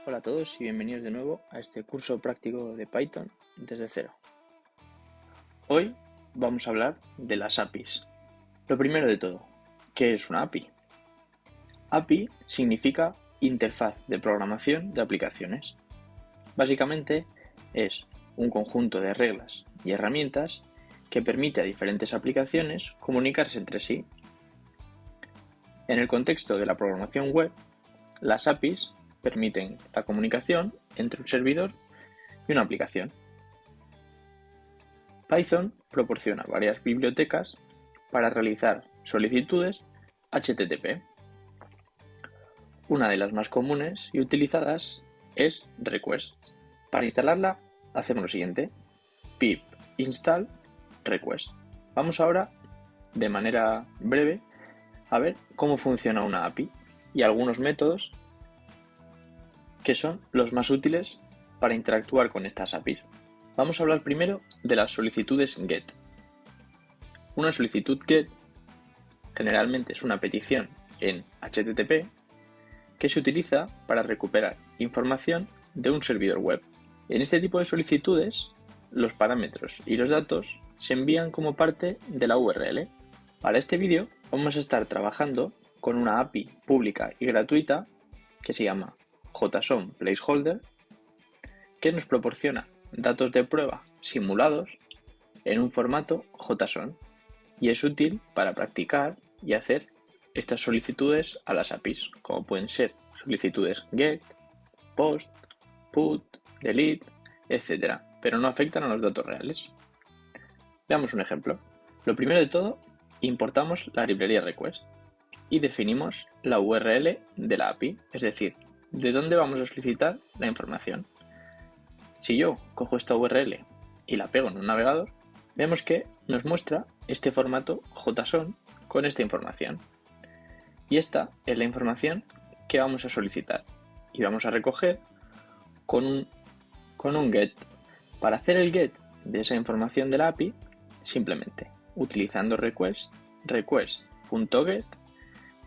Hola a todos y bienvenidos de nuevo a este curso práctico de Python desde cero. Hoy vamos a hablar de las APIs. Lo primero de todo, ¿qué es una API? API significa interfaz de programación de aplicaciones. Básicamente es un conjunto de reglas y herramientas que permite a diferentes aplicaciones comunicarse entre sí. En el contexto de la programación web, las APIs permiten la comunicación entre un servidor y una aplicación. Python proporciona varias bibliotecas para realizar solicitudes HTTP. Una de las más comunes y utilizadas es requests. Para instalarla hacemos lo siguiente: pip install request. Vamos ahora de manera breve a ver cómo funciona una API y algunos métodos que son los más útiles para interactuar con estas APIs. Vamos a hablar primero de las solicitudes GET. Una solicitud GET generalmente es una petición en HTTP que se utiliza para recuperar información de un servidor web. En este tipo de solicitudes, los parámetros y los datos se envían como parte de la URL. Para este vídeo vamos a estar trabajando con una API pública y gratuita que se llama JSON Placeholder, que nos proporciona datos de prueba simulados en un formato JSON y es útil para practicar y hacer estas solicitudes a las APIs, como pueden ser solicitudes GET, POST, PUT, DELETE, etc., pero no afectan a los datos reales. Veamos un ejemplo. Lo primero de todo, importamos la librería request y definimos la URL de la API, es decir, de dónde vamos a solicitar la información. Si yo cojo esta URL y la pego en un navegador, vemos que nos muestra este formato JSON con esta información. Y esta es la información que vamos a solicitar y vamos a recoger con un GET. Para hacer el GET de esa información de la API, simplemente utilizando request.get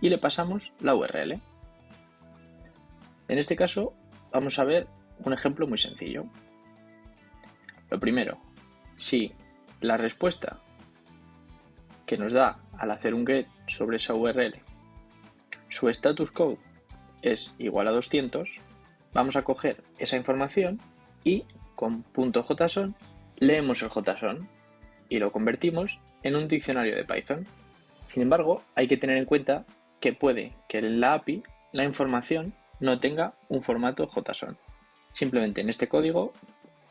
y le pasamos la URL. En este caso vamos a ver un ejemplo muy sencillo. Lo primero, si la respuesta que nos da al hacer un GET sobre esa URL, su status code es igual a 200, vamos a coger esa información y con .json leemos el JSON y lo convertimos en un diccionario de Python. Sin embargo, hay que tener en cuenta que puede que en la API la información no tenga un formato JSON. Simplemente en este código,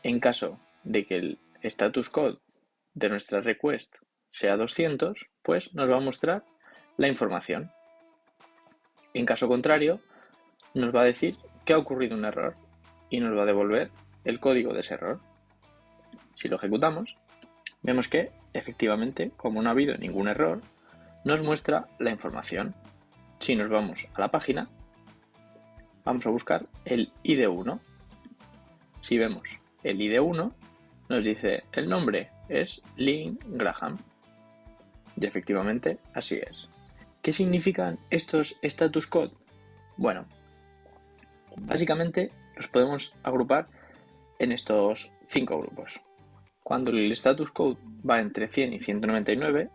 en caso de que el status code de nuestra request sea 200, pues nos va a mostrar la información. En caso contrario, nos va a decir que ha ocurrido un error y nos va a devolver el código de ese error. Si lo ejecutamos, vemos que efectivamente, como no ha habido ningún error, nos muestra la información. Si nos vamos a la página, vamos a buscar el ID1. Si vemos el ID1, nos dice el nombre es Lynn Graham. Y efectivamente así es. ¿Qué significan estos status code? Bueno, básicamente los podemos agrupar en estos 5 grupos. Cuando el status code va entre 100 y 199,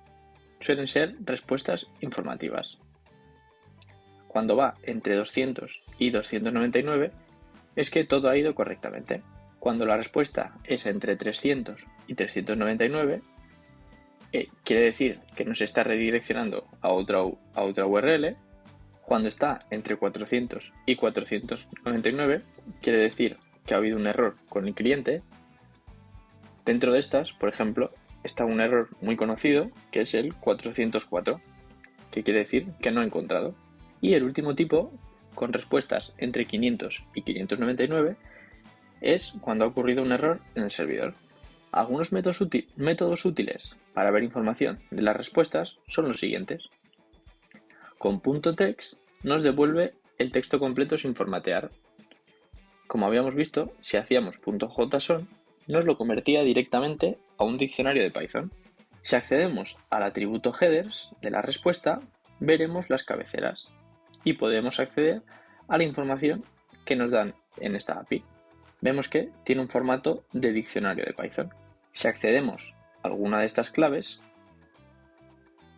suelen ser respuestas informativas. Cuando va entre 200 y 299, es que todo ha ido correctamente. Cuando la respuesta es entre 300 y 399, quiere decir que nos está redireccionando a otra URL. Cuando está entre 400 y 499, quiere decir que ha habido un error con el cliente. Dentro de estas, por ejemplo, está un error muy conocido, que es el 404, que quiere decir que no ha encontrado. Y el último tipo, con respuestas entre 500 y 599, es cuando ha ocurrido un error en el servidor. Algunos métodos útiles para ver información de las respuestas son los siguientes. Con .text nos devuelve el texto completo sin formatear. Como habíamos visto, si hacíamos .json, nos lo convertía directamente a un diccionario de Python. Si accedemos al atributo headers de la respuesta, veremos las cabeceras y podemos acceder a la información que nos dan en esta API. Vemos que tiene un formato de diccionario de Python. Si accedemos a alguna de estas claves,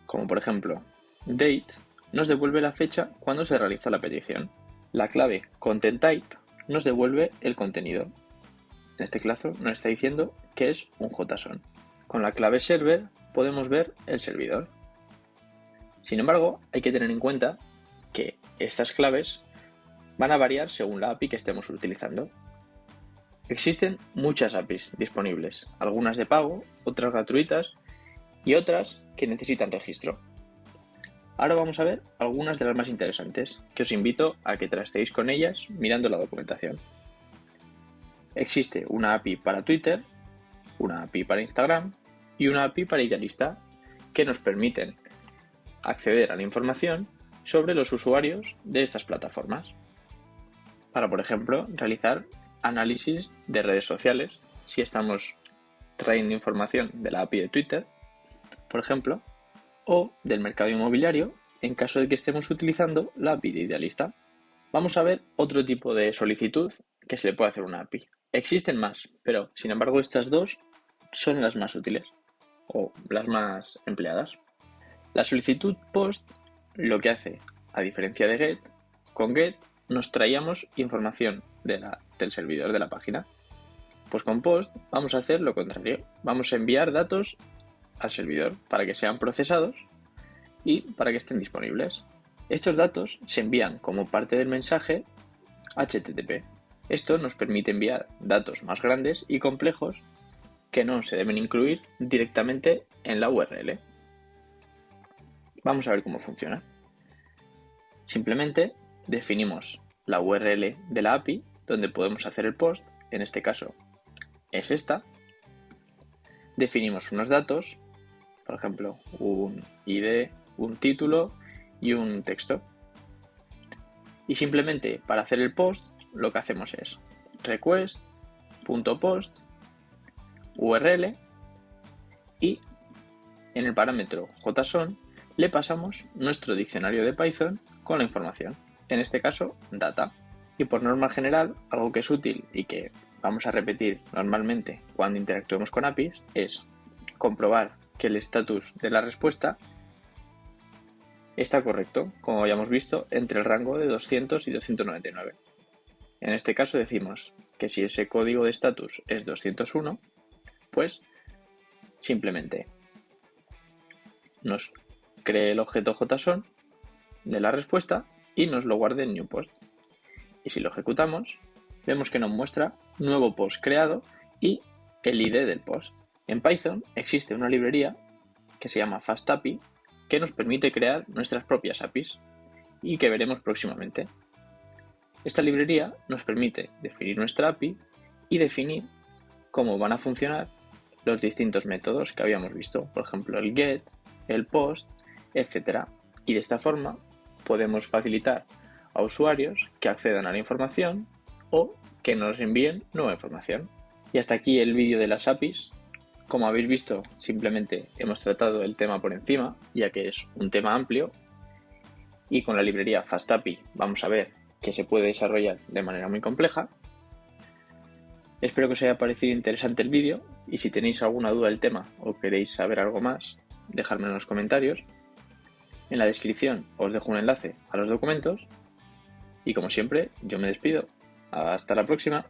como por ejemplo date, nos devuelve la fecha cuando se realiza la petición. La clave content type nos devuelve el contenido. En este caso nos está diciendo que es un JSON. Con la clave server podemos ver el servidor. Sin embargo, hay que tener en cuenta que estas claves van a variar según la API que estemos utilizando. Existen muchas APIs disponibles, algunas de pago, otras gratuitas y otras que necesitan registro. Ahora vamos a ver algunas de las más interesantes, que os invito a que trasteéis con ellas mirando la documentación. Existe una API para Twitter, una API para Instagram y una API para Idealista, que nos permiten acceder a la información sobre los usuarios de estas plataformas, para, por ejemplo, realizar análisis de redes sociales si estamos trayendo información de la API de Twitter, por ejemplo, o del mercado inmobiliario en caso de que estemos utilizando la API de Idealista. Vamos a ver otro tipo de solicitud que se le puede hacer a una API. Existen más, pero sin embargo estas dos son las más útiles o las más empleadas. La solicitud POST lo que hace, a diferencia de GET, con GET nos traíamos información del servidor de la página. Pues con POST vamos a hacer lo contrario. Vamos a enviar datos al servidor para que sean procesados y para que estén disponibles. Estos datos se envían como parte del mensaje HTTP. Esto nos permite enviar datos más grandes y complejos que no se deben incluir directamente en la URL. Vamos a ver cómo funciona. Simplemente definimos la URL de la API donde podemos hacer el post, en este caso es esta. Definimos unos datos, por ejemplo, un ID, un título y un texto. Y simplemente para hacer el post lo que hacemos es request.post URL y en el parámetro JSON le pasamos nuestro diccionario de Python con la información, en este caso data. Y por norma general, algo que es útil y que vamos a repetir normalmente cuando interactuemos con APIs es comprobar que el estatus de la respuesta está correcto, como habíamos visto, entre el rango de 200 y 299. En este caso decimos que si ese código de estatus es 201, pues simplemente nos cree el objeto JSON de la respuesta y nos lo guarde en new post. Y si lo ejecutamos, vemos que nos muestra nuevo post creado y el ID del post. En Python existe una librería que se llama FastAPI que nos permite crear nuestras propias APIs y que veremos próximamente. Esta librería nos permite definir nuestra API y definir cómo van a funcionar los distintos métodos que habíamos visto, por ejemplo el get, el post, etc. Y de esta forma podemos facilitar a usuarios que accedan a la información o que nos envíen nueva información. Y hasta aquí el vídeo de las APIs. Como habéis visto, simplemente hemos tratado el tema por encima, ya que es un tema amplio, y con la librería FastAPI vamos a ver que se puede desarrollar de manera muy compleja. Espero que os haya parecido interesante el vídeo, y si tenéis alguna duda del tema o queréis saber algo más, dejadme en los comentarios. En la descripción os dejo un enlace a los documentos, y como siempre, yo me despido. Hasta la próxima.